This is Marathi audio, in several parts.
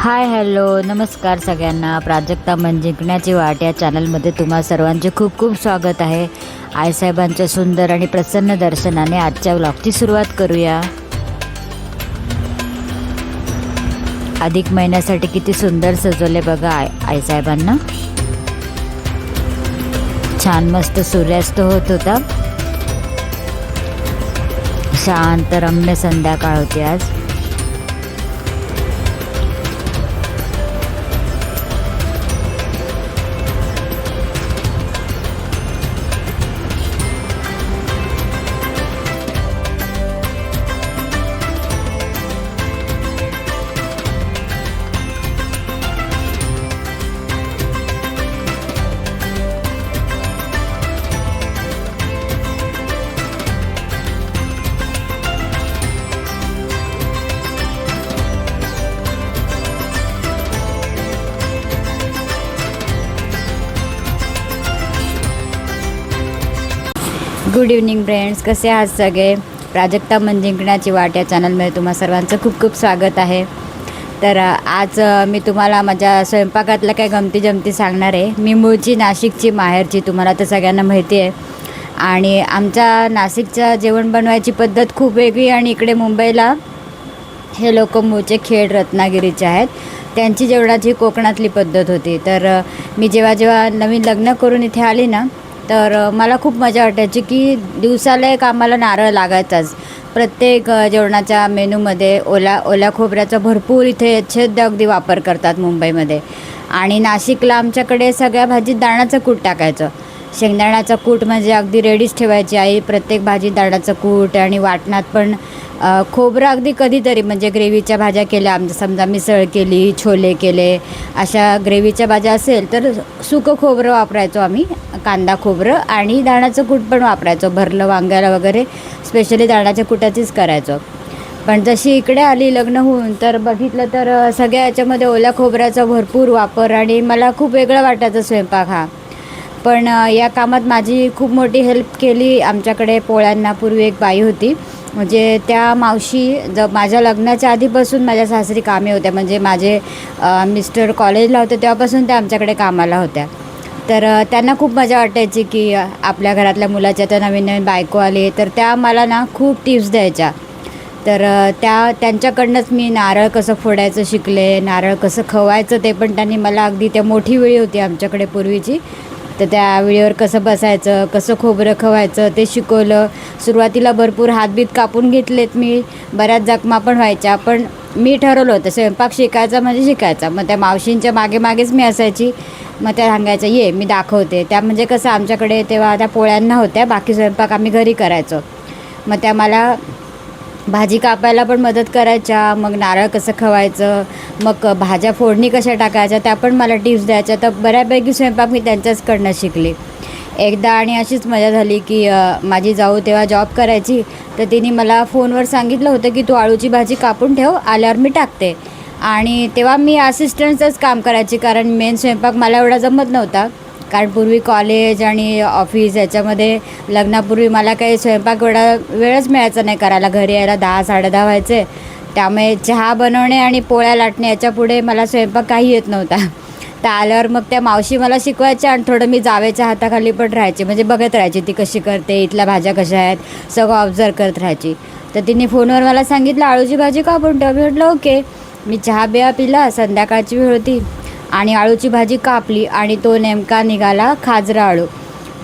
हाय हॅलो नमस्कार सगळ्यांना. प्राजक्ता मन जिंकण्याची वाट या चॅनलमध्ये तुम्हा सर्वांचे खूप खूप स्वागत आहे. आईसाहेबांच्या सुंदर आणि प्रसन्न दर्शनाने आजच्या व्लॉगची सुरुवात करूया. अधिक महिन्यासाठी किती सुंदर सजवले बघा आईसाहेबांना. छान मस्त सूर्यास्त होत होता. शांत रम्य संध्याकाळ होती आज. गुड इव्हनिंग फ्रेंड्स, कसे आहात सगळे. प्राजक्ता मन जिंकण्याची वाट या चॅनलमध्ये तुम्हा सर्वांचं खूप खूप स्वागत आहे. तर आज मी तुम्हाला माझ्या स्वयंपाकातल्या काही गमती जमती सांगणार आहे. मी मूळची नाशिकची, माहेरची, तुम्हाला तर सगळ्यांना माहिती आहे. आणि आमच्या नाशिकच्या जेवण बनवायची पद्धत खूप वेगळी आणि इकडे मुंबईला हे लोक मूळचे खेड रत्नागिरीचे आहेत. त्यांची जेवणाची कोकणातली पद्धत होती. तर मी जेव्हा नवीन लग्न करून इथे आली ना, तर मला खूप मजा वाटायची की दिवसाला एक आम्हाला नारळ लागायचाच. प्रत्येक जेवणाच्या मेनूमध्ये ओल्या खोबऱ्याचा भरपूर इथे छेद अगदी वापर करतात मुंबईमध्ये. आणि नाशिकला आमच्याकडे सगळ्या भाजीत दाण्याचं कूट टाकायचं. शेंगदाण्याचं कूट म्हणजे अगदी रेडीच ठेवायची आई. प्रत्येक भाजीत दाण्याचं कूट आणि वाटणात पण खोबरं अगदी कधीतरी, म्हणजे ग्रेव्हीच्या भाज्या केल्या, आमच्या समजा मिसळ केली, छोले केले, अशा ग्रेव्हीच्या भाज्या असेल तर सुकं खोबरं वापरायचो आम्ही, कांदा खोबरं, आणि दाण्याचं कूट पण वापरायचो. भरलं वांग्याला वगैरे स्पेशली दाण्याच्या कुटाचीच करायचो. पण जशी इकडे आली लग्न होऊन तर बघितलं तर सगळ्या याच्यामध्ये ओल्या खोबऱ्याचा भरपूर वापर आणि मला खूप वेगळं वाटायचं स्वयंपाक हा. पण या कामात माझी खूप मोठी हेल्प केली. आमच्याकडे पोळ्यांना पूर्वी एक बाई होती, म्हणजे त्या मावशी माझ्या लग्नाच्या आधीपासून माझ्या सासरी कामे होत्या. म्हणजे माझे मिस्टर कॉलेजला होते तेव्हापासून त्या आमच्याकडे कामाला होत्या. तर त्यांना खूप मजा वाटायची की आपल्या घरातल्या मुलाच्या त्या नवीन नवीन बायको आली, तर त्या मला ना खूप टिप्स द्यायच्या. तर त्यांच्याकडनंच मी नारळ कसं फोडायचं शिकले, नारळ कसं खवायचं ते पण त्यांनी मला, अगदी त्या मोठी वेळी होती आमच्याकडे पूर्वीची, तर त्या वेळेवर कसं बसायचं, कसं खोबरं खवायचं ते शिकवलं. सुरुवातीला भरपूर हातबीत कापून घेतलेत मी, बऱ्याच जखमा पण व्हायच्या. पण मी ठरवलं होतं स्वयंपाक शिकायचा म्हणजे शिकायचा. मग त्या मावशींच्या मागेच मी असायची. मग त्या सांगायचं ये मी दाखवते. त्या म्हणजे कसं आमच्याकडे तेव्हा त्या पोळ्यांना होत्या, बाकी स्वयंपाक आम्ही घरी करायचो. मग त्या मला भाजी कापायला पण मदत करायच्या, मग नारळ कसं खवायचं, मग भाज्या फोडणी कशा टाकायच्या त्या पण मला टिप्स द्यायच्या. तर बऱ्यापैकी स्वयंपाक मी त्यांच्याचकडनं शिकली. एकदा आणि अशीच मजा झाली की माझी जाऊ तेव्हा जॉब करायची, तर तिने मला फोनवर सांगितलं होतं की तू आळूची भाजी कापून ठेव, आल्यावर मी टाकते. आणि तेव्हा मी असिस्टंटचंच काम करायची, कारण मेन स्वयंपाक मला एवढा जमत नव्हता. कारण पूर्वी कॉलेज आणि ऑफिस याच्यामध्ये लग्नापूर्वी मला काही स्वयंपाक एवढा वेळच मिळायचा नाही करायला. घरी यायला 10-10:30 व्हायचे. त्यामुळे चहा बनवणे आणि पोळ्या लाटणे याच्यापुढे मला स्वयंपाक काही येत नव्हता. तर आल्यावर मग त्या मावशी मला शिकवायच्या आणि थोडं मी जावेच्या हाताखाली पण राहायचे, म्हणजे बघत राहायची ती कशी करते, इथल्या भाज्या कशा आहेत सगळं ऑब्झर्व करत राहायची. तर तिने फोनवर मला सांगितलं आळूची भाजी कापून ठेव. मी म्हटलं ओके. मी चहा बिया पिला, संध्याकाळची वेळ होती, आणि आळूची भाजी कापली आणि तो नेमका निघाला खाजरा आळू.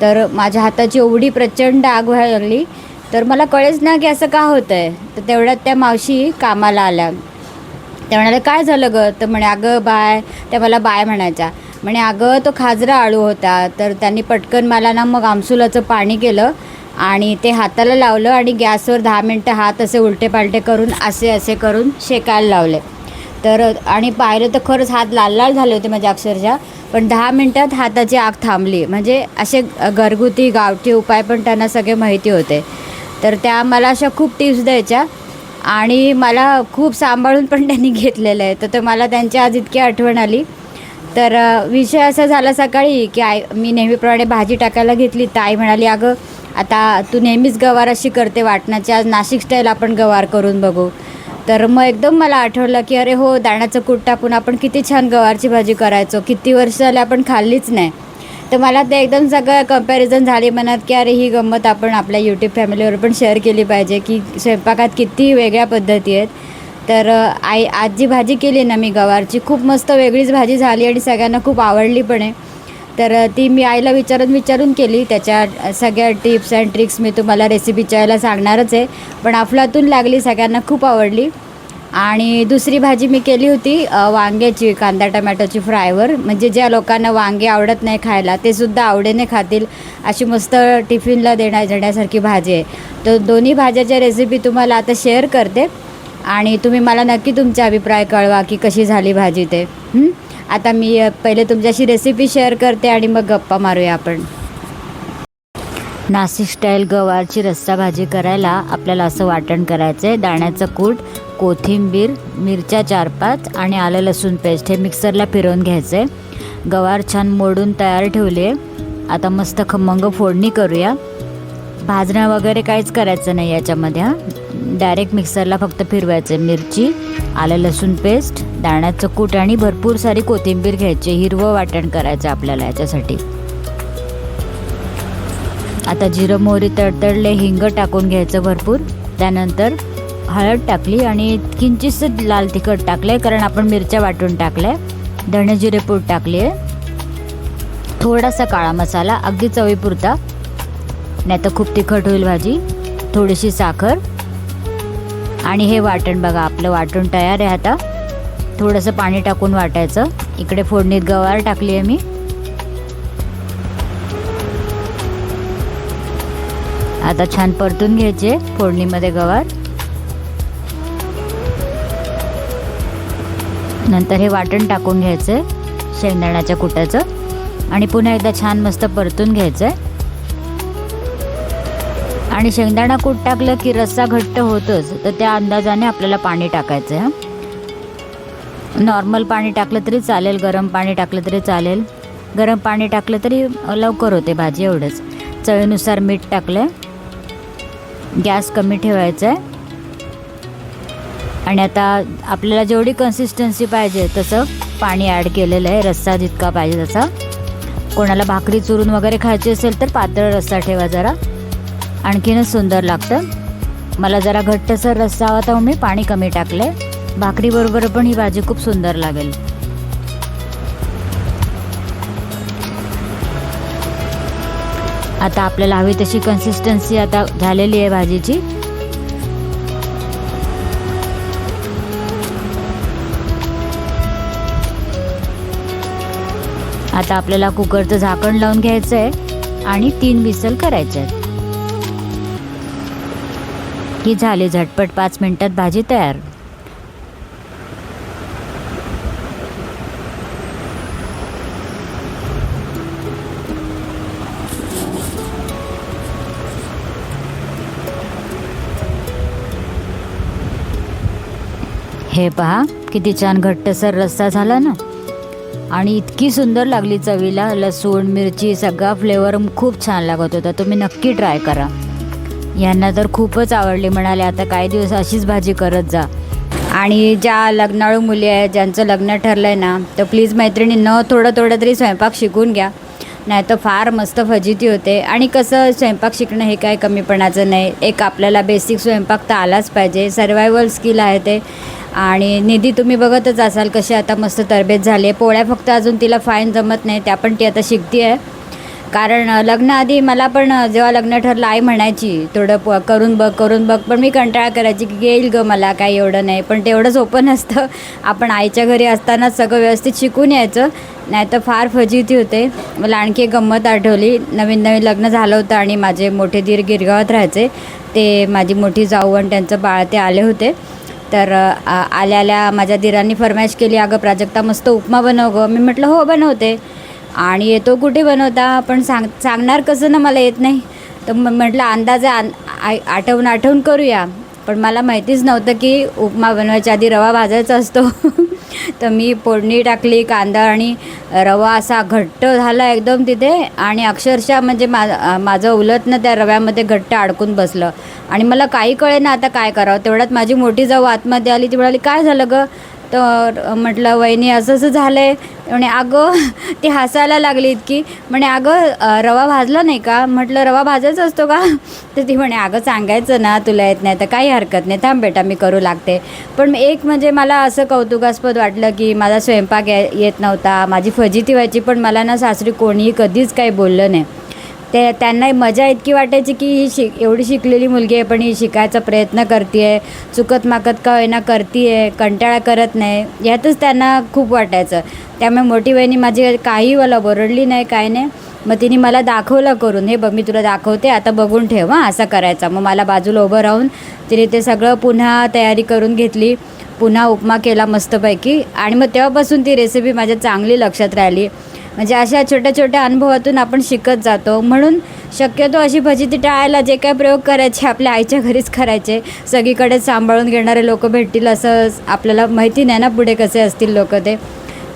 तर माझ्या हाताची एवढी प्रचंड आग व्हायला लागली, तर मला कळेच ना की असं का होतं आहे. तर तेवढ्यात त्या मावशी कामाला आल्या. त्या म्हणाले काय झालं गं. तर म्हणे अगं बाय, त्या मला बाय म्हणायच्या. म्हणे अगं तो खाजरा आळू होता. तर त्यांनी पटकन मला ना मग आमसुलाचं पाणी केलं आणि ते हाताला लावलं आणि गॅसवर 10 मिनटं हात असे उलटे पालटे करून असे करून शेकायला लावले. तर आणि पाहिलं तर खरंच हात लाल झाले होते माझे अक्षरशः. पण 10 मिनटात हाताची आग थांबली. म्हणजे असे घरगुती गावठी उपाय पण त्यांना सगळे माहिती होते. तर त्या मला अशा खूप टिप्स द्यायच्या आणि मला खूप सांभाळून पण त्यांनी घेतलेलं आहे. तर मला त्यांची आज इतकी आठवण आली. तर विषय असा झाला सकाळी की मी नेहमीप्रमाणे भाजी टाकायला घेतली. तर आई म्हणाली अगं आता तू नेहमीच गवार अशी करते वाटणाची, आज नाशिक स्टाईल आपण गवार करून बघू. तर मग एकदम मला आठवलं की अरे हो, दाण्याचं कूट टाकून आपण किती छान गवारची भाजी करायचो, किती वर्ष झाली आपण खाल्लीच नाही. तर मला ते एकदम सगळं कंपॅरिझन झाली मनात की अरे ही गंमत आपण आपल्या यूट्यूब फॅमिलीवर पण शेअर केली पाहिजे की स्वयंपाकात किती वेगळ्या पद्धती आहेत. तर आज जी भाजी केली ना मी गवारची, खूप मस्त वेगळीच भाजी झाली आणि सगळ्यांना खूप आवडली पण आहे. तर ती मी आईला विचारून केली. त्याच्या सगळ्या टिप्स अँड ट्रिक्स मी तुम्हाला रेसिपीच्या वेळेला सांगणारच आहे. पण अफलातून लागली, सगळ्यांना खूप आवडली. आणि दुसरी भाजी मी केली होती वांग्याची, कांदा टमॅटोची फ्रायवर. म्हणजे ज्या लोकांना वांगे आवडत नाही खायला, ते सुद्धा आवडीने खातील अशी मस्त टिफिनला देण्यासारखी भाजी आहे. तर दोन्ही भाज्याच्या रेसिपी तुम्हाला आता शेअर करते आणि तुम्ही मला नक्की तुमचे अभिप्राय कळवा की कशी झाली भाजी ते. आता मी पहिले तुमच्याशी रेसिपी शेअर करते आणि मग गप्पा मारूया आपण. नाशिक स्टाईल गवारची रस्सा भाजी करायला आपल्याला असं वाटण करायचं आहे. दाण्याचं कूट, कोथिंबीर, मिरच्या 4-5 आणि आलं लसूण पेस्ट हे मिक्सरला फिरवून घ्यायचं आहे. गवार छान मोडून तयार ठेवली आहे. आता मस्त खमंग फोडणी करूया. भाजणं वगैरे काहीच करायचं नाही याच्यामध्ये. डायरेक्ट मिक्सरला फक्त फिरवायचं आहे. मिरची, आलं लसूण पेस्ट, दाण्याचं कूट आणि भरपूर सारी कोथिंबीर घ्यायची. हिरवं वाटण करायचं आपल्याला याच्यासाठी. आता जिरं मोहरी तडतडले, हिंग टाकून घ्यायचं भरपूर. त्यानंतर हळद टाकली आणि किंचितसं लाल तिखट टाकलं कारण आपण मिरच्या वाटून टाकल्या. धणे जिरे पूड टाकली आहे. थोडासा काळा मसाला, अगदी चवीपुरता, नाही तर खूप तिखट होईल भाजी. थोडीशी साखर आणि हे वाटण बघा, आपलं वाटण तयार आहे. आता थोडंसं पाणी टाकून वाटायचं. इकडे फोडणीत गवार टाकली आहे मी. आता छान परतून घ्यायचे फोडणीमध्ये गवार. नंतर हे वाटण टाकून घ्यायचं शेंगदाण्याच्या कुटाचं आणि पुन्हा एकदा छान मस्त परतून घ्यायचं. आणि शेंगदाणा कूट टाकलं की रस्सा घट्ट होतोच, तर त्या अंदाजाने आपल्याला पाणी टाकायचं आहे. नॉर्मल पाणी टाकलं तरी चालेल, गरम पाणी टाकलं तरी चालेल. गरम पाणी टाकलं तरी लवकर होते भाजी, एवढंच. चवीनुसार मीठ टाकलं. गॅस कमी ठेवायचा आहे. आणि आता आपल्याला जेवढी कन्सिस्टन्सी पाहिजे तसं पाणी ॲड केलेलं आहे. रस्सा जितका पाहिजे तसा. कोणाला भाकरी चुरून वगैरे खायची असेल तर पातळ रस्सा ठेवा जरा, आणखीनच सुंदर लागतं. मला जरा घट्टसर रस्सा हवा तर मी पाणी कमी टाकलं आहे. भाकरीबरोबर पण ही भाजी खूप सुंदर लागेल. आता आपल्याला हवी तशी कन्सिस्टन्सी आता झालेली आहे भाजीची. आता आपल्याला कुकरचं झाकण लावून घ्यायचं आहे आणि 3 विसल करायचे आहेत. ही झाली झटपट 5 मिनिटात भाजी तयार. हे पहा किती छान घट्टसर रस्सा झाला ना, आणि इतकी सुंदर लागली चवीला. लसूण मिरची सगळा फ्लेवर खूप छान लागत होता. तुम्ही नक्की ट्राय करा. यांना तर खूपच आवडली. म्हणाले आता काही दिवस अशीच भाजी करत जा. आणि ज्या लग्नाळू मुली आहेत, ज्यांचं लग्न ठरलं आहे ना, तर प्लीज मैत्रिणींनो थोडं तरी स्वयंपाक शिकून घ्या, नाही तर फार मस्त फजिती होते. आणि कसं स्वयंपाक शिकणं हे काय कमीपणाचं नाही. एक आपल्याला बेसिक स्वयंपाक तर आलाच पाहिजे. सर्वायवल स्किल आहे ते. आणि निधी तुम्ही बघतच असाल कशी आता मस्त तरबेज झाली आहे. पोळ्या फक्त अजून तिला फाईन जमत नाही, त्या पण ती आता शिकते आहे. कारण लग्नाआधी मला पण जेव्हा लग्न ठरलं आई म्हणायची थोडं करून बघ, पण मी कंटाळा करायची की येईल गं मला, काही एवढं नाही. पण तेवढं सोपं नसतं. आपण आईच्या घरी असतानाच सगळं व्यवस्थित शिकून यायचं, नाही तर फार फजिती होते. मला आणखी एक गंमत आठवली. नवीन लग्न झालं होतं आणि माझे मोठे दीर गिरगावात राहायचे. ते माझी मोठी जाऊ आणि त्यांचं बाळ ते आले होते. तर आल्या माझ्या दीरांनी फरमाईश केली, अगं प्राजक्ता मस्त उपमा बनव गं. मी म्हटलं हो बनवते. आणि येतो कुठे बनवता, पण सांगणार कसं ना, मला येत नाही. तर म्हटलं अंदाजे आठवून करूया. पण मला माहितीच नव्हतं की उपमा बनवायच्या आधी रवा भाजायचा असतो. तर मी फोडणी टाकली, कांदा आणि रवा असा घट्ट झाला एकदम तिथे, आणि अक्षरशः म्हणजे माझं उलटनं त्या रव्यामध्ये घट्ट अडकून बसलं आणि मला काही कळेना आता काय करावं. तेवढ्यात माझी मोठी जाऊ आतमध्ये आली. ती म्हणाली, काय झालं गं? तर म्हटलं, वहिनी असं असं झालं आहे. म्हणे, अगं ती हसायला लागली इतकी. म्हणे, अगं रवा भाजला नाही का? म्हटलं, रवा भाजायचा असतो का? तर ती म्हणे, अगं सांगायचं ना, तुला येत नाही तर काही हरकत नाही, थांब बेटा मी करू लागते. पण एक म्हणजे मला असं कौतुकास्पद वाटलं की माझा स्वयंपाक येत नव्हता, माझी फजिती व्हायची, पण मला ना सासरी कोणीही कधीच काही बोललं नाही. त्यांना मजा इतकी वाटायची की ही एवढी शिकलेली मुलगी आहे, पण ही शिकायचा प्रयत्न करते आहे, चुकत माकत का होईना करते आहे, कंटाळा करत नाही, यातच त्यांना खूप वाटायचं. त्यामुळे मोठी बहिणी माझी काही मला ओरडली नाही, काय नाही. मग तिने मला दाखवलं करून, हे बघ मी तुला दाखवते, आता बघून ठेव हां, असा करायचा. मग मला बाजूला उभं राहून तिने ते सगळं पुन्हा तयारी करून घेतली, पुन्हा उपमा केला मस्तपैकी, आणि मग तेव्हापासून ती रेसिपी माझ्या चांगली लक्षात राहिली. म्हणजे अशा छोट्या छोट्या अनुभवातून आपण शिकत जातो. म्हणून शक्यतो अशी फजिती टाळायला जे काय प्रयोग करायचे आपल्या आईच्या घरीच करायचे. सगळीकडेच सांभाळून घेणारे लोक भेटतील असं आपल्याला माहिती नाही ना पुढे कसे असतील लोक ते.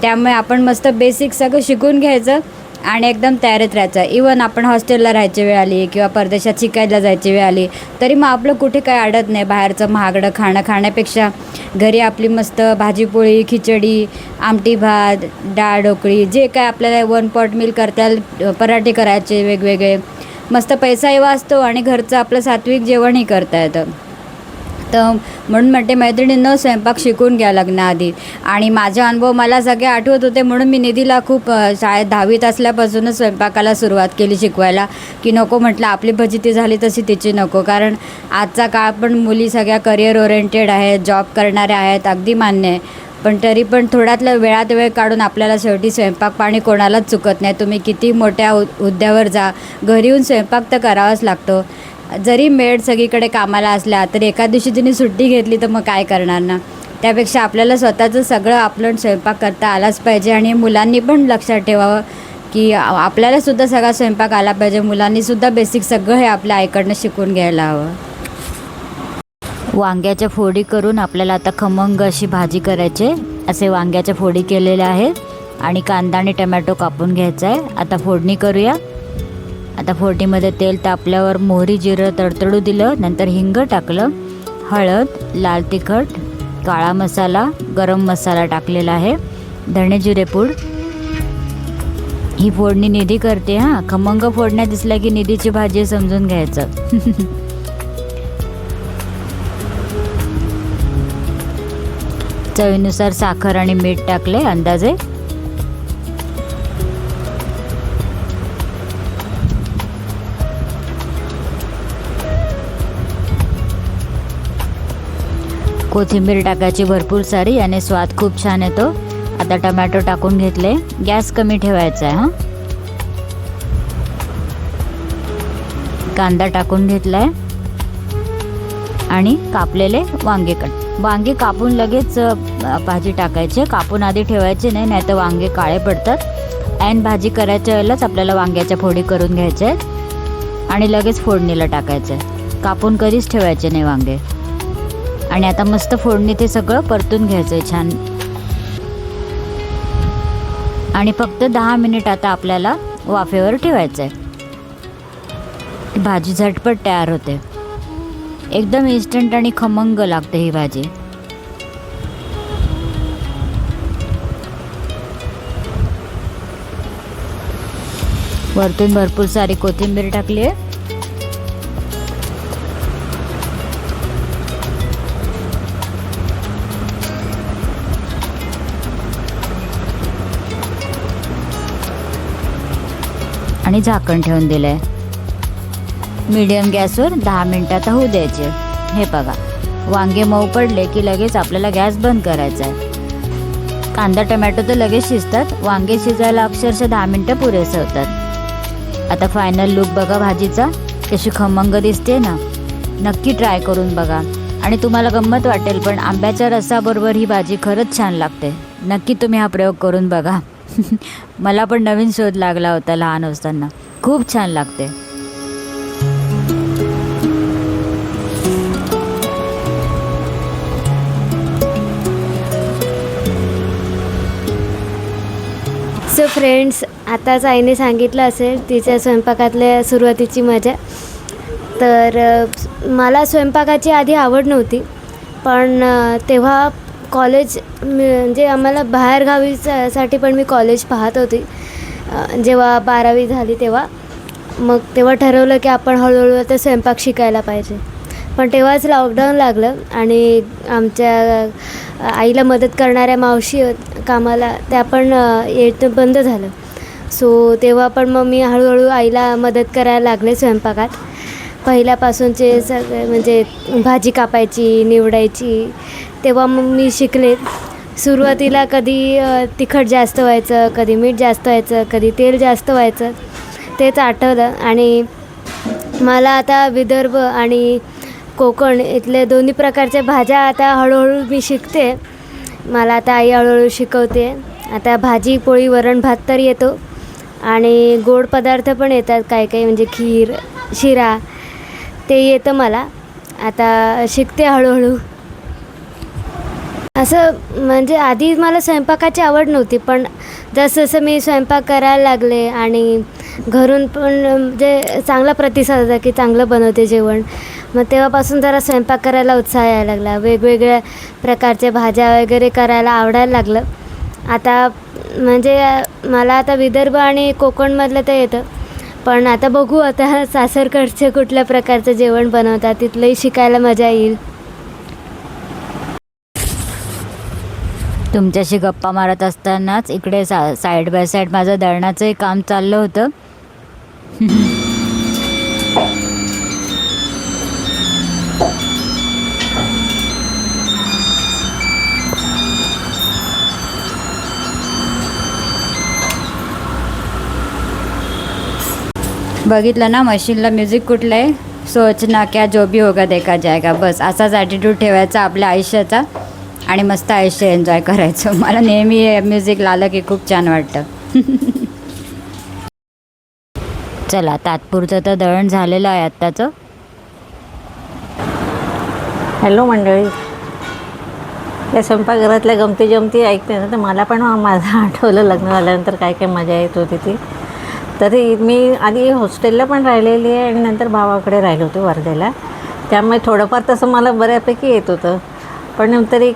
त्यामुळे आपण मस्त बेसिक सगळं शिकून घ्यायचं आणि एकदम तयारीत राहायचं. इवन आपण हॉस्टेलला राहायची वेळ आली किंवा परदेशात शिकायला जायची वेळ आली तरी मग आपलं कुठे काय अडत नाही. बाहेरचं महागडं खाणं खाण्यापेक्षा घरी आपली मस्त भाजीपोळी, खिचडी, आमटी भात, डाळ ढोकळी, जे काय आपल्याला वन पॉट मील करता येईल, पराठे करायचे वेगवेगळे, मस्त पैसाही वाचतो आणि घरचं आपलं सात्विक जेवणही करता येतं. तर म्हणून म्हणते मैत्रिणींनो, स्वयंपाक शिकून घ्या लग्नाआधी. आणि माझे अनुभव मला सगळे आठवत होते म्हणून मी निधीला खूप शाळेत 10वीत असल्यापासूनच स्वयंपाकाला सुरुवात केली शिकवायला, की नको म्हटलं आपली फजिती झाली तशी तिची नको. कारण आजचा काळ पण मुली सगळ्या करिअर ओरिएंटेड आहेत, जॉब करणाऱ्या आहेत, अगदी मान्य आहे. पण तरी पण थोड्यातलं वेळात वेळ काढून आपल्याला शेवटी स्वयंपाक पाणी कोणालाच चुकत नाही. तुम्ही किती मोठ्या हुद्द्यावर जा, घरी येऊन स्वयंपाक तर करावाच लागतो. जरी मेड सगळीकडे कामाला असल्या तरी एका दिवशी तिने सुट्टी घेतली तर मग काय करणार ना. त्यापेक्षा आपल्याला स्वतःचं सगळं आपलं स्वयंपाक करता आलाच पाहिजे. आणि मुलांनी पण लक्षात ठेवावं की आपल्यालासुद्धा सगळा स्वयंपाक आला पाहिजे. मुलांनीसुद्धा बेसिक सगळं हे आपल्या आईकडनं शिकून घ्यायला हवं. वांग्याच्या फोडी करून आपल्याला आता खमंग अशी भाजी करायची. असे वांग्याच्या फोडी केलेल्या आहेत आणि कांदा आणि टमॅटो कापून घ्यायचा आहे. आता फोडणी करूया. आता फोडणीमध्ये तेल तापल्यावर मोहरी जिरं तडतडू दिलं, नंतर हिंग टाकलं, हळद, लाल तिखट, काळा मसाला, गरम मसाला टाकलेला आहे, धणे जिरे पूड. ही फोडणी निधी करते हां. खमंग फोडण्या दिसल्या की निधीची भाजी समजून घ्यायचं. चवीनुसार साखर आणि मीठ टाकले अंदाजे. कोथिंबीर टाकायची भरपूर सारी, याने स्वाद खूप छान येतो. आता टमॅटो टाकून घेतले. गॅस कमी ठेवायचा आहे हां. कांदा टाकून घेतलाय आणि कापलेले वांगे कापून लगेच भाजी टाकायचे. कापून आधी ठेवायचे नाही, नाहीतर वांगे काळे पडतात. ऐन भाजी करायच्या वेळेलाच आपल्याला वांग्याच्या फोडी करून घ्यायच्या आहेत आणि लगेच फोडणीला टाकायचं आहे. कापून कधीच ठेवायचे नाही वांगे. आणि आता मस्त फोडणी ते सगळं परतून घ्यायचं आहे छान. आणि फक्त 10 मिनिट आता आपल्याला वाफेवर ठेवायचं आहे. भाजी झटपट तयार होते. एकदम इन्स्टंट आणि खमंग लागते ही भाजी. वरतून भरपूर सारी कोथिंबीर टाकली आहे. आणि झाकण ठेवून दिलं आहे. मीडियम गॅसवर 10 मिनिटात होऊ द्यायचे. हे बघा, वांगे मऊ पडले की लगेच आपल्याला गॅस बंद करायचा आहे. कांदा टमॅटो तर लगेच शिजतात, वांगे शिजायला अक्षरशः 10 मिनटं पुरेसे होतात. आता फायनल लुक बघा भाजीचा, कशी खमंग दिसते ना. नक्की ट्राय करून बघा आणि तुम्हाला गंमत वाटेल, पण आंब्याच्या रसाबरोबर ही भाजी खरंच छान लागते. नक्की तुम्ही हा प्रयोग करून बघा. मला पण नवीन शोध लागला होता लहान असताना. खूप छान लागते. सो फ्रेंड्स, आताच आईने सांगितलं असेल तिच्या स्वयंपाकातल्या सुरुवातीची मजा. तर मला स्वयंपाकाची आधी आवड नव्हती, पण तेव्हा कॉलेज म्हणजे आम्हाला बाहेरगावीसाठी पण मी कॉलेज पाहत होती. जेव्हा 12वी झाली तेव्हा ठरवलं की आपण हळूहळू आता स्वयंपाक शिकायला पाहिजे. पण तेव्हाच लॉकडाऊन लागलं आणि आमच्या आईला मदत करणाऱ्या मावशी कामाला त्या पण येणं बंद झालं. सो तेव्हा पण मग मी हळूहळू आईला मदत करायला लागले स्वयंपाकात. पहिल्यापासूनचे सगळे म्हणजे भाजी कापायची, निवडायची, तेव्हा मग मी शिकले. सुरुवातीला कधी तिखट जास्त व्हायचं, कधी मीठ जास्त व्हायचं, कधी तेल जास्त व्हायचं, तेच आठवलं. आणि मला आता विदर्भ आणि कोकण इथले दोन्ही प्रकारच्या भाज्या आता हळूहळू मी शिकते. मला आता आई हळूहळू शिकवते. आता भाजी, पोळी, वरण, भात तर येतो आणि गोड पदार्थ पण येतात काही काही, म्हणजे खीर, शिरा, ते येतं मला. आता शिकते हळूहळू. असं म्हणजे आधी मला स्वयंपाकाची आवड नव्हती, पण जसं मी स्वयंपाक करायला लागले आणि घरून पण म्हणजे चांगला प्रतिसाद होता की चांगलं बनवते जेवण, मग तेव्हापासून जरा स्वयंपाक करायला उत्साह यायला लागला. वेगवेगळ्या प्रकारच्या भाज्या वगैरे करायला आवडायला लागलं. आता म्हणजे मला आता विदर्भ आणि कोकणमधलं तर येतं, पण आता बघू आता सासरकडचे कुठल्या प्रकारचं जेवण बनवतात, तिथलंही शिकायला मजा येईल. तुमच्याशी गप्पा मारत असतानाच इकडे साईड बाय साईड माझं दळणाचंही काम चाललं होतं. बघितलं ना, मशीनला म्युझिक कुठलं आहे, सोचना क्या जो भी होगा देखा जाएगा. बस असाच ॲटिट्यूड ठेवायचा आपल्या आयुष्याचा आणि मस्त आयुष्य एन्जॉय करायचं. मला नेहमी म्युझिक लावलं की खूप छान वाटतं. चला, तात्पुरतं तर दळण झालेलं आहे आत्ताचं. हॅलो मंडळी, या स्वयंपाकघरातल्या गमती जमती ऐकते ना, तर मला पण माझं आठवलं लग्न झाल्यानंतर काय काय मजा येत होती ती. तरी मी आधी हॉस्टेलला पण राहिलेली आहे आणि नंतर भावाकडे राहिले होते वर्धेला, त्यामुळे थोडंफार तसं मला बऱ्यापैकी येत होतं. पण तरी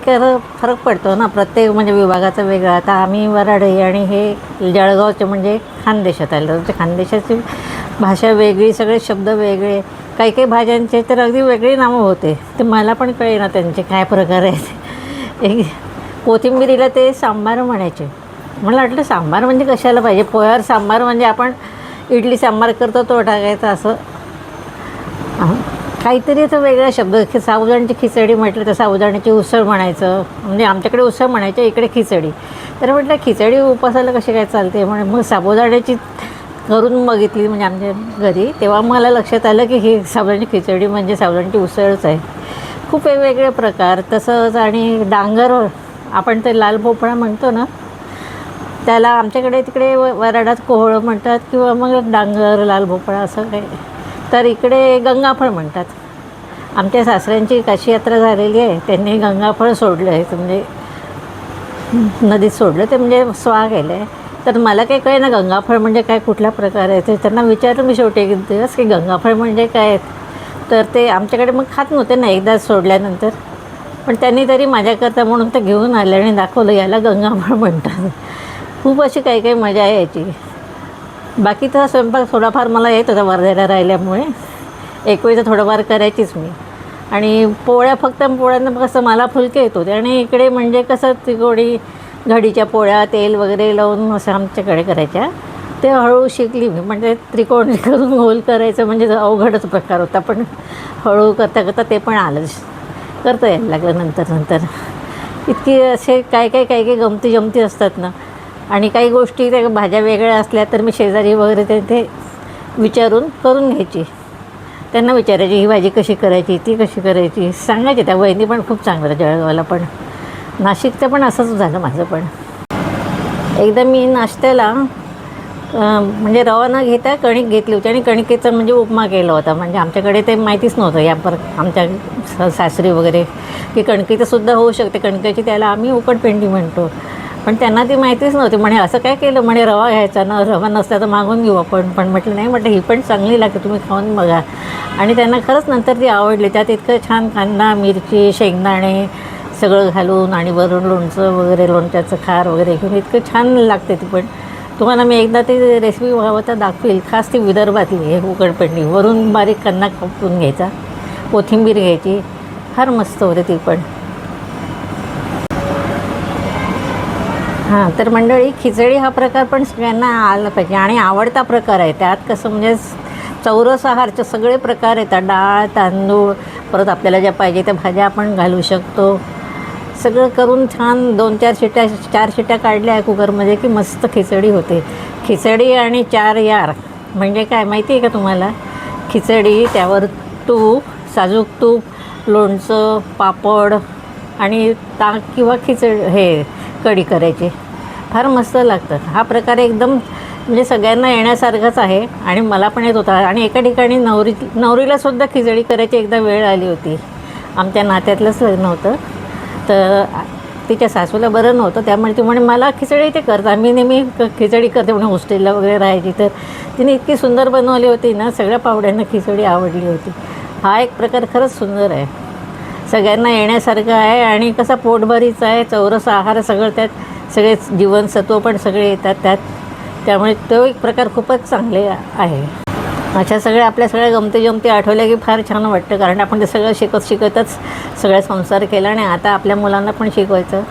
फरक पडतो ना, प्रत्येक म्हणजे विभागाचा वेगळा. आता आम्ही वराडे आणि हे जळगावचे म्हणजे खानदेशात आले, तर खानदेशाची भाषा वेगळी, सगळे शब्द वेगळे, काही काही भाज्यांचे तर अगदी वेगळी नावं होते. ते मला पण कळेना त्यांचे काय प्रकार आहेत. एक कोथिंबिरीला ते सांबार म्हणायचे. मला वाटलं सांबार म्हणजे कशाला पाहिजे, पोह्यावर सांबार म्हणजे आपण इडली सांबार करतो तो टाकायचा, असं काहीतरी असं वेगळा शब्द. साबुदाण्याची खिचडी म्हटलं तर साबुदाण्याची उसळ म्हणायचं, म्हणजे आमच्याकडे उसळ म्हणायचे, इकडे खिचडी. तर म्हटलं खिचडी उपासाला कशी काय चालते, म्हणजे मग साबुदाण्याची करून बघितली म्हणजे आमच्या घरी, तेव्हा मला लक्षात आलं की ही साबुदाण्याची खिचडी म्हणजे साबुदाण्याची उसळच आहे. खूप वेगवेगळे प्रकार. तसंच आणि डांगर, आपण ते लाल भोपळा म्हणतो ना, त्याला आमच्याकडे तिकडे वराडात कोहळं म्हणतात किंवा मग डांगर, लाल भोपळा असं काही. तर इकडे गंगाफळ म्हणतात. आमच्या सासऱ्यांची काशी यात्रा झालेली आहे, त्यांनी गंगाफळ सोडलं आहे, म्हणजे नदीत सोडलं, ते म्हणजे स्वाहा केलं आहे. तर मला काही कळे ना गंगाफळ म्हणजे काय, कुठला प्रकार आहे ते. त्यांना विचारलं मी शेवटी एक दिवस की गंगाफळ म्हणजे काय. तर ते आमच्याकडे मग खात नव्हते ना एकदाच सोडल्यानंतर, पण त्यांनी तरी माझ्याकरता म्हणून ते घेऊन आले आणि दाखवलं, याला गंगाफळ म्हणतात. खूप अशी काही काही मजा यायची. बाकीचा स्वयंपाक थोडाफार मला येत होता वर्धेला राहिल्यामुळे, एक वेळी तर थोडंफार करायचीच मी. आणि पोळ्या, फक्त पोळ्यांना कसं मला फुलके येत होते, आणि इकडे म्हणजे कसं तिकोडी घडीच्या पोळ्या तेल वगैरे लावून असं आमच्याकडे करायच्या. ते हळूहळू शिकली मी. म्हणजे त्रिकोणी करून गोल करायचं म्हणजे अवघडच प्रकार होता, पण हळूहळू करता करता ते पण आलंच, करता यायला लागलं नंतर. इतकी असे काय काय गमती जमती असतात ना. आणि काही गोष्टी त्या भाज्या वेगळ्या असल्या तर मी शेजारी वगैरे ते विचारून करून घ्यायची. त्यांना विचारायची ही भाजी कशी करायची, ती कशी करायची, सांगायची. त्या वहिनी पण खूप चांगलं, जळगावला पण, नाशिकचं पण असंच झालं माझं पण. एकदा मी नाश्त्याला म्हणजे रवा न घेता कणिक घेतली होती आणि कणिकेचा म्हणजे उपमा केला होता. म्हणजे आमच्याकडे ते माहितीच नव्हतं आमच्या सासरी वगैरे की कणकेचं सुद्धा होऊ शकते. कणकेची त्याला आम्ही उकडपेंडी म्हणतो. पण त्यांना ती माहितीच नव्हती. म्हणे असं काय केलं, म्हणे रवा घ्यायचा ना, रवा नसता तर मागून घेऊ आपण. पण म्हटलं नाही, म्हटलं ही पण चांगली लागते, तुम्ही खाऊन बघा. आणि त्यांना खरंच नंतर ती आवडली. त्यात इतकं छान कांदा, मिरची, शेंगदाणे सगळं घालून आणि वरून लोणचं वगैरे, लोणच्याचं खार वगैरे घेऊन इतकं छान लागते ती. पण तुम्हाला मी एकदा ती रेसिपी हवं तर दाखवेल. खास ती विदर्भातली आहे, उकडपेंडी. वरून बारीक कांदा कापून घ्यायचा, कोथिंबीर घ्यायची, फार मस्त होते ती पण. हां, तर मंडळी, खिचडी हा प्रकार पण सगळ्यांना आला पाहिजे आणि आवडता प्रकार आहे. त्यात कसं म्हणजे चौरस आहारचे सगळे प्रकार येतात. डाळ, तांदूळ, परत आपल्याला ज्या पाहिजे त्या भाज्या आपण घालू शकतो. सगळं करून छान 4 शिट्ट्या काढल्या कुकरमध्ये की मस्त खिचडी होते. खिचडी आणि 4 यार म्हणजे काय माहिती आहे का तुम्हाला? खिचडी, त्यावर तूप, साजूक तूप, लोणचं, पापड आणि ताक किंवा कढी करायची. फार मस्त लागतं. हा प्रकार एकदम म्हणजे सगळ्यांना येण्यासारखाच आहे आणि मला पण येत होता. आणि एका ठिकाणी नवरीलासुद्धा खिचडी करायची एकदा वेळ आली होती. आमच्या नात्यातलंच लग्न होतं. तर तिच्या सासूला बरं नव्हतं, त्यामुळे ती म्हणे मला खिचडी ते करता. मी नेहमी खिचडी करते म्हणून हॉस्टेलला वगैरे राहायची. तर तिने इतकी सुंदर बनवली होती ना, सगळ्या पाहुण्यांना खिचडी आवडली होती. हा एक प्रकार खरंच सुंदर आहे, सगळ्यांना येण्यासारखं आहे आणि कसा पोटभरीचा आहे. चौरस आहार सगळं, त्यात सगळे जीवनसत्व पण सगळे येतात त्यात. त्यामुळे तो एक प्रकार खूपच चांगले आहे. अशा सगळ्या आपल्या सगळ्या गमती आठवल्या की फार छान वाटतं. कारण आपण ते सगळं शिकतच सगळा संसार केला आणि आता आपल्या मुलांना पण शिकवायचं.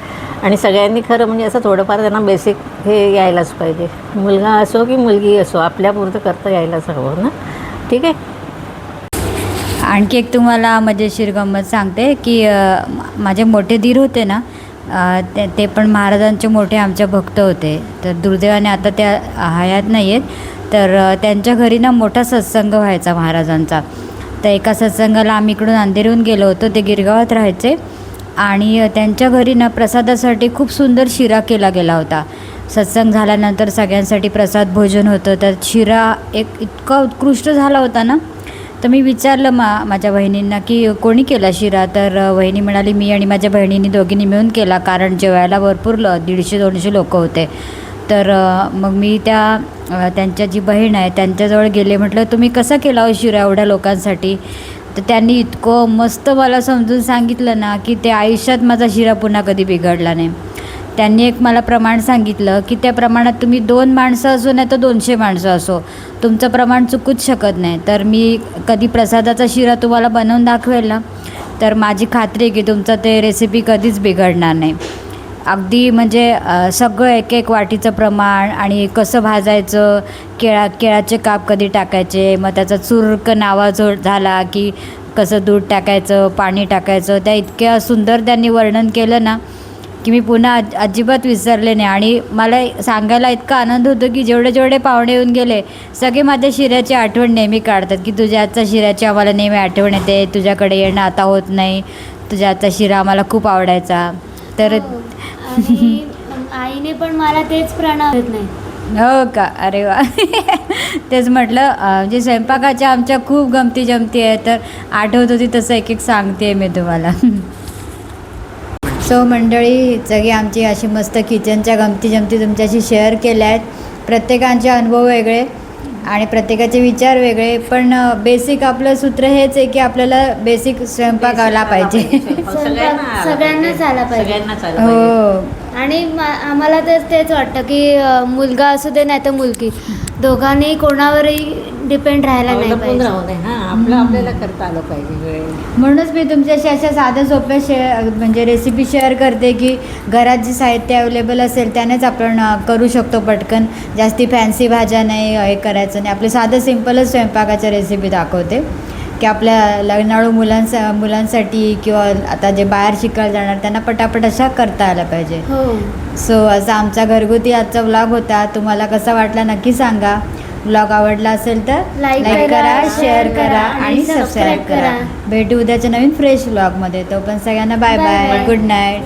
आणि सगळ्यांनी खरं म्हणजे असं थोडंफार त्यांना बेसिक हे यायलाच पाहिजे. मुलगा असो की मुलगी असो, आपल्यापुरतं करता यायलाच हवं ना. ठीक आहे. आणखी एक तुम्हाला मजेशीर गंमत सांगते की माझे मोठे दीर होते ना, ते पण महाराजांचे मोठे आमच्या भक्त होते. तर दुर्दैवाने आता त्या हयात नाही आहेत. तर त्यांच्या घरी ना मोठा सत्संग व्हायचा महाराजांचा. तर एका सत्संगाला आम्ही इकडून अंधेरीहून गेलो होतो. ते गिरगावात राहायचे आणि त्यांच्या घरी ना प्रसादासाठी खूप सुंदर शिरा केला गेला होता. सत्संग झाल्यानंतर सगळ्यांसाठी प्रसाद भोजन होतं. तर शिरा एक इतका उत्कृष्ट झाला होता ना. तर मी विचारलं माझ्या बहिणींना की कोणी केला शिरा. तर वहिनी म्हणाली मी आणि माझ्या बहिणींनी दोघींनी मिळून केला, कारण जेवायला भरपूर 150-200 लोक होते. तर मग मी त्यांच्या जी बहीण आहे त्यांच्याजवळ गेले. म्हटलं तुम्ही कसा केला हो शिरा एवढ्या लोकांसाठी. तर त्यांनी इतकं मस्त मला समजून सांगितलं ना की ते आयुष्यात माझा शिरा पुन्हा कधी बिघडला नाही. त्यांनी एक मला प्रमाण सांगितलं की त्या प्रमाणात तुम्ही 2 माणसं असो नाही तर 200 माणसं असो, तुमचं प्रमाण चुकूच शकत नाही. तर मी कधी प्रसादाचा शिरा तुम्हाला बनवून दाखवेल ना, तर माझी खात्री आहे की तुमचं ते रेसिपी कधीच बिघडणार नाही. अगदी म्हणजे सगळं एक वाटीचं प्रमाण आणि कसं भाजायचं, केळाचे काप कधी टाकायचे, मग त्याचा चुरक नावाजोड झाला की कसं दूध टाकायचं, पाणी टाकायचं, त्या इतक्या सुंदर त्यांनी वर्णन केलं ना की मी पुन्हा अजिबात विसरले नाही. आणि मला सांगायला इतका आनंद होतो की जेवढे पाहुणे येऊन गेले सगळे माझ्या शिऱ्याची आठवण नेहमी काढतात की तुझ्या आजचा शिऱ्याची आम्हाला नेहमी आठवण येते, तुझ्याकडे येणं आता होत नाही, तुझ्या आजचा शिरा आम्हाला खूप आवडायचा. तर आणि आईने पण मला तेच प्रणव देत नाही. हो का, अरे वा. तेच म्हटलं म्हणजे स्वयंपाकाच्या आमच्या खूप गमती आहे. तर आठवत होती तसं एक सांगते मी तुम्हाला. सो मंडळी, सगळी आमची अशी मस्त किचनच्या गमती तुमच्याशी शेअर केल्या आहेत. प्रत्येकाचे अनुभव वेगळे आणि प्रत्येकाचे विचार वेगळे, पण बेसिक आपलं सूत्र हेच आहे की आपल्याला बेसिक स्वयंपाक आला पाहिजे. सगळ्यांनाच आला पाहिजे. हो. आणि आम्हाला तर तेच वाटतं की मुलगा असू दे नाही तर मुलगी, दोघांनी कोणावरही डिपेंड राहायला नाही पाहिजे. आपल्याला करता आलं पाहिजे. म्हणूनच मी तुमच्याशी अशा साध्या सोप्या म्हणजे रेसिपी शेअर करते की घरात जे साहित्य अवेलेबल असेल त्यानेच आपण करू शकतो पटकन. जास्ती फॅन्सी भाज्या नाही हे करायचं नाही. आपले साधं सिम्पलच स्वयंपाकाच्या रेसिपी दाखवते की आपल्या लग्नाळू मुलांसाठी किंवा आता जे बाहेर शिकायला जाणार त्यांना पटापट अशा करता आल्या पाहिजे. हो. सो असा आमचा घरगुती आजचा व्लॉग होता. तुम्हाला कसा वाटला नक्की सांगा. व्लॉग आवडला असेल तर लाईक करा, शेअर करा आणि सबस्क्राईब करा. भेटू उद्याच्या नवीन फ्रेश व्लॉगमध्ये. तो पण सगळ्यांना बाय बाय, गुड नाईट.